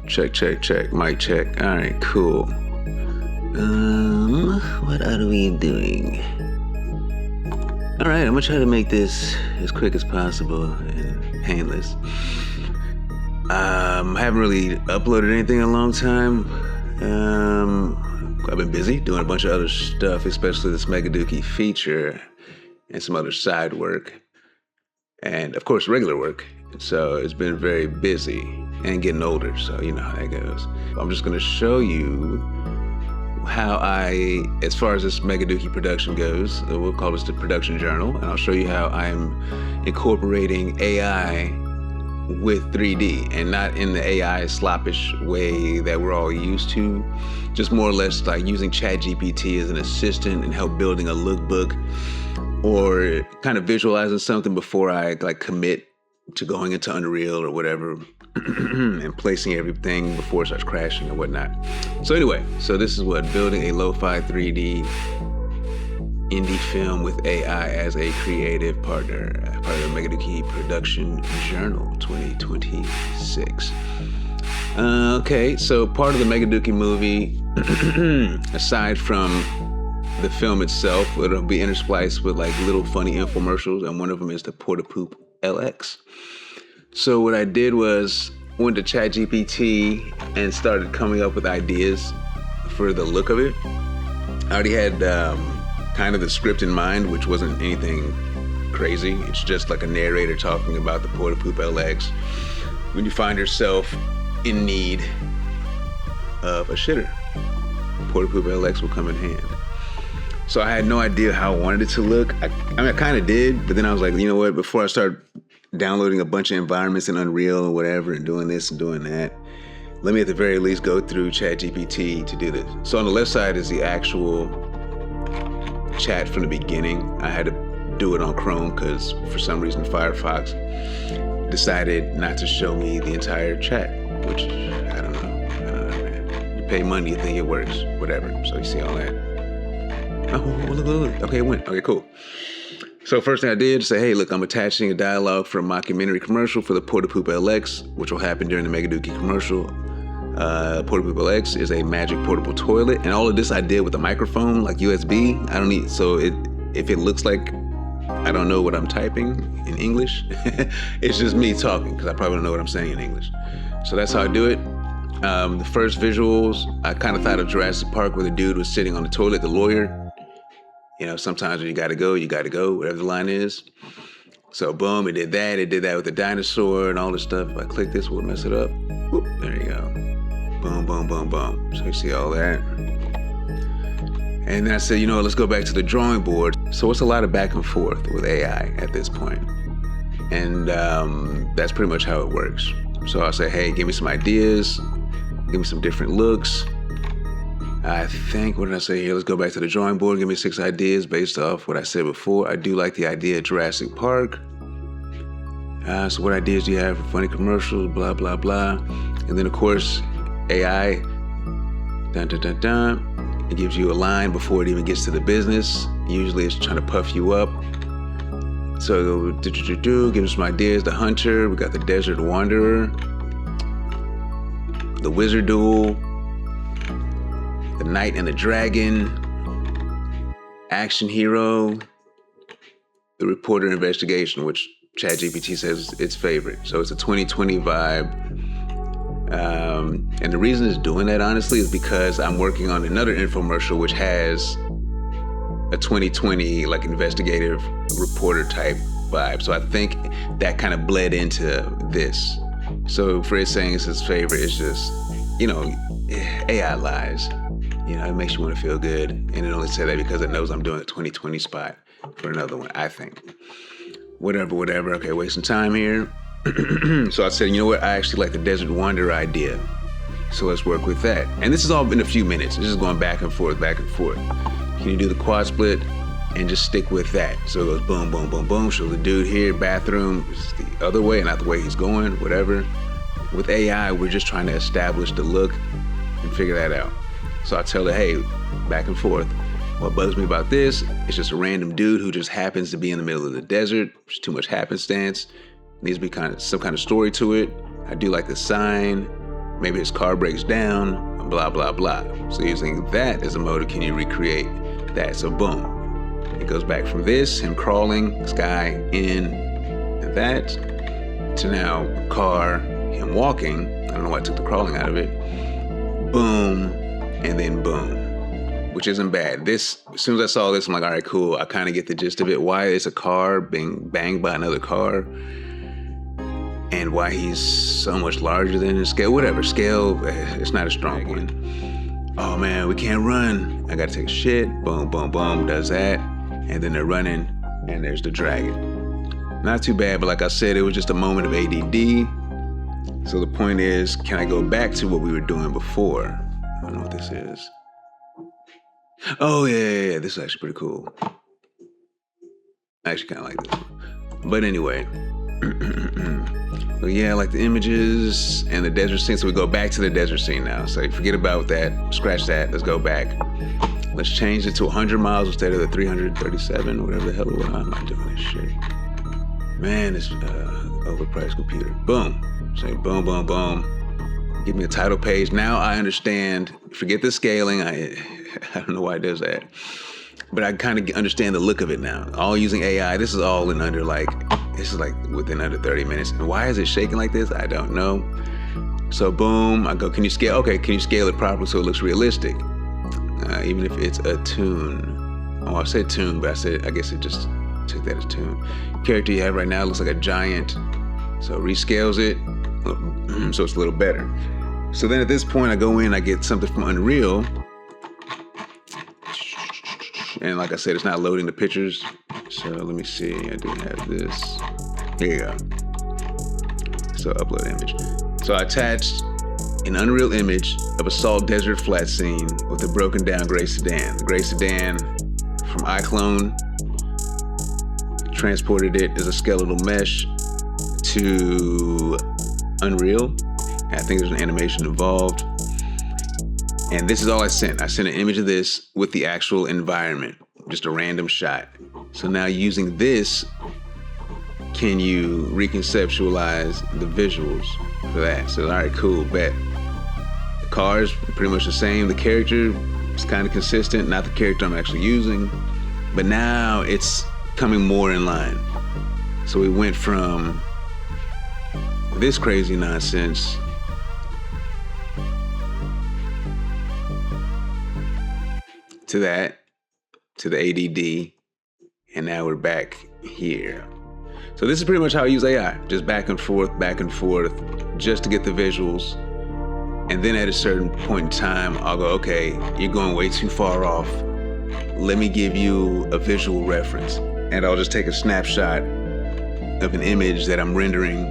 Check. Mic check. All right, cool. What are we doing? All right, I'm gonna try to make this as quick as possible and painless. I haven't really uploaded anything in a long time. I've been busy doing a bunch of other stuff, especially this Mega Dookie feature and some other side work. And of course, regular work. So it's been very busy and getting older. So you know how that goes. I'm just gonna show you how as far as this Mega Dookie production goes, we'll call this the production journal. And I'll show you how I'm incorporating AI with 3D and not in the AI sloppish way that we're all used to. Just more or less like using ChatGPT as an assistant and help building a lookbook or kind of visualizing something before I like commit to going into Unreal or whatever and placing everything before it starts crashing or whatnot. So anyway, this is what building a lo-fi 3D indie film with AI as a creative partner, part of the Mega Dookie Production Journal 2026. Okay, so part of the Mega Dookie movie, aside from the film itself, it'll be interspliced with like little funny infomercials, and one of them is the Porta Poop LX. So what I did was went to ChatGPT and started coming up with ideas for the look of it. I already had kind of the script in mind, which wasn't anything crazy. It's just like a narrator talking about the Porta Poop LX when you find yourself in need of a shitter. Porta Poop LX will come in hand. So I had no idea how I wanted it to look. I kind of did, but then I was like, you know what? Before I start downloading a bunch of environments in Unreal or whatever and doing this and doing that, let me at the very least go through ChatGPT to do this. So on the left side is the actual chat from the beginning. I had to do it on Chrome because for some reason Firefox decided not to show me the entire chat, which I don't know, man. You pay money, you think it works, whatever. So you see all that. Oh, look. Okay, it went. Okay, cool. So first thing I did, say, hey, look, I'm attaching a dialogue for a mockumentary commercial for the Porta Poop LX, which will happen during the Mega Dookie commercial. Porta Poop LX is a magic portable toilet, and all of this I did with a microphone, like USB. I don't need, so if it looks like I don't know what I'm typing in English, it's just me talking, because I probably don't know what I'm saying in English. So that's how I do it. The first visuals, I kind of thought of Jurassic Park where the dude was sitting on the toilet, the lawyer. You know, sometimes when you gotta go, whatever the line is. So boom, it did that with the dinosaur and all this stuff. If I click this, we'll mess it up. Whoop, there you go. Boom. So you see all that. And then I said, you know, let's go back to the drawing board. So it's a lot of back and forth with AI at this point. And that's pretty much how it works. So I'll say, hey, give me some ideas, give me some different looks. I think, what did I say here? Let's go back to the drawing board. Give me 6 ideas based off what I said before. I do like the idea of Jurassic Park. So what ideas do you have for funny commercials? Blah, blah, blah. And then, of course, AI, it gives you a line before it even gets to the business. Usually it's trying to puff you up. So, give us some ideas. The Hunter, we got the Desert Wanderer, the Wizard Duel, the Knight and the Dragon, Action Hero, the Reporter Investigation, which ChatGPT says it's favorite. So it's a 2020 vibe. And the reason it's doing that, honestly, is because I'm working on another infomercial which has a 2020 like investigative reporter type vibe. So I think that kind of bled into this. So for it saying it's his favorite, it's just, you know, AI lies. You know, it makes you want to feel good. And it only said that because it knows I'm doing a 2020 spot for another one, I think. Whatever. Okay, wasting time here. So I said, you know what? I actually like the Desert Wanderer idea. So let's work with that. And this has all been a few minutes. It's just going back and forth. Can you do the quad split and just stick with that? So it goes boom. Show the dude here, bathroom. It's the other way, not the way he's going, whatever. With AI, we're just trying to establish the look and figure that out. So I tell her, hey, back and forth. What bugs me about this, it's just a random dude who just happens to be in the middle of the desert. There's too much happenstance. Needs to be some kind of story to it. I do like the sign. maybe his car breaks down, blah, blah, blah. So using that as a motor, can you recreate that? So boom, it goes back from this, him crawling, sky, in, and that, to now car, him walking. I don't know why I took the crawling out of it. Boom, and then boom, which isn't bad. This, as soon as I saw this, I'm like, all right, cool. I kind of get the gist of it. Why is a car being banged by another car? And why he's so much larger than his scale. Whatever, scale, it's not a strong one. Oh man, we can't run. I gotta take a shit. Boom, boom, boom, does that. And then they're running, and there's the dragon. Not too bad, but like I said, it was just a moment of ADD. So the point is, can I go back to what we were doing before? I don't know what this is. Oh yeah, this is actually pretty cool. I actually kind of like this one. But anyway, but yeah, I like the images and the desert scene. So we go back to the desert scene now. So forget about that, scratch that, let's go back. Let's change it to 100 miles instead of the 337, whatever the hell it was. How am I doing this shit? Man, this overpriced computer. Boom. Say boom, boom, boom. Give me a title page. Now I understand. Forget the scaling. I don't know why it does that. But I kind of understand the look of it now. All using AI. This is all in under within under 30 minutes. And why is it shaking like this? I don't know. So boom, I go, can you scale? Okay, can you scale it properly so it looks realistic? Even if it's a tune. Oh, I said tune, but I guess it just took that as tune. Character you have right now looks like a giant. So rescales it, so it's a little better. So then at this point, I go in, I get something from Unreal. And like I said, it's not loading the pictures. So let me see, I do have this. Here you go. So upload image. So I attached an Unreal image of a salt desert flat scene with a broken down gray sedan. The gray sedan from iClone, transported it as a skeletal mesh to Unreal. I think there's an animation involved. And this is all I sent. I sent an image of this with the actual environment, just a random shot. So now using this, can you reconceptualize the visuals for that? So, all right, cool, bet. The car is pretty much the same. The character is kind of consistent, not the character I'm actually using, but now it's coming more in line. So we went from this crazy nonsense to that, to the ADD, and now we're back here. So this is pretty much how I use AI, just back and forth, just to get the visuals. And then at a certain point in time, I'll go, okay, you're going way too far off. Let me give you a visual reference. And I'll just take a snapshot of an image that I'm rendering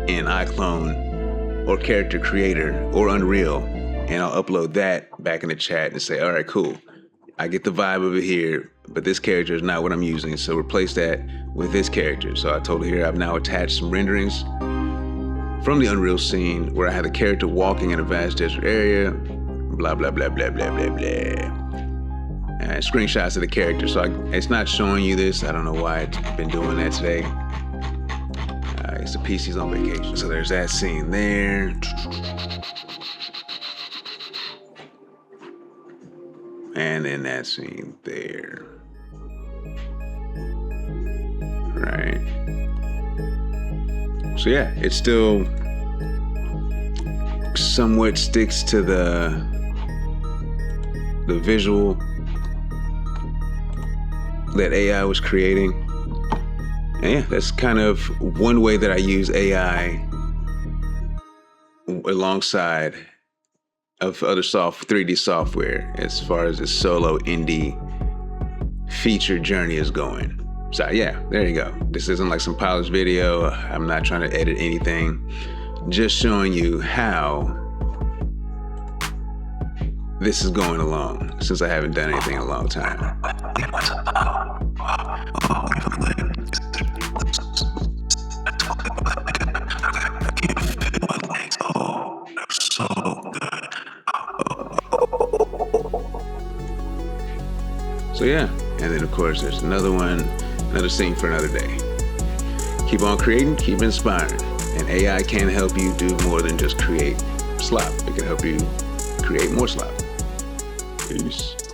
in iClone or Character Creator or Unreal, and I'll upload that back in the chat and say, all right, cool. I get the vibe over here, but this character is not what I'm using, so replace that with this character. So I told her here I've now attached some renderings from the Unreal scene where I had the character walking in a vast desert area, blah, blah, blah, blah, blah, blah, blah. And screenshots of the character. So it's not showing you this. I don't know why it's been doing that today. I guess the PC's on vacation. So there's that scene there. And then that scene there. Right. So yeah, it still somewhat sticks to the visual that AI was creating. And yeah, that's kind of one way that I use AI alongside of other 3D software as far as its solo indie feature journey is going. So yeah, there you go. This isn't like some polished video. I'm not trying to edit anything. Just showing you how this is going along, since I haven't done anything in a long time. So yeah, and then of course there's another one, another scene for another day. Keep on creating, keep inspiring, and AI can help you do more than just create slop. It can help you create more slop. Peace.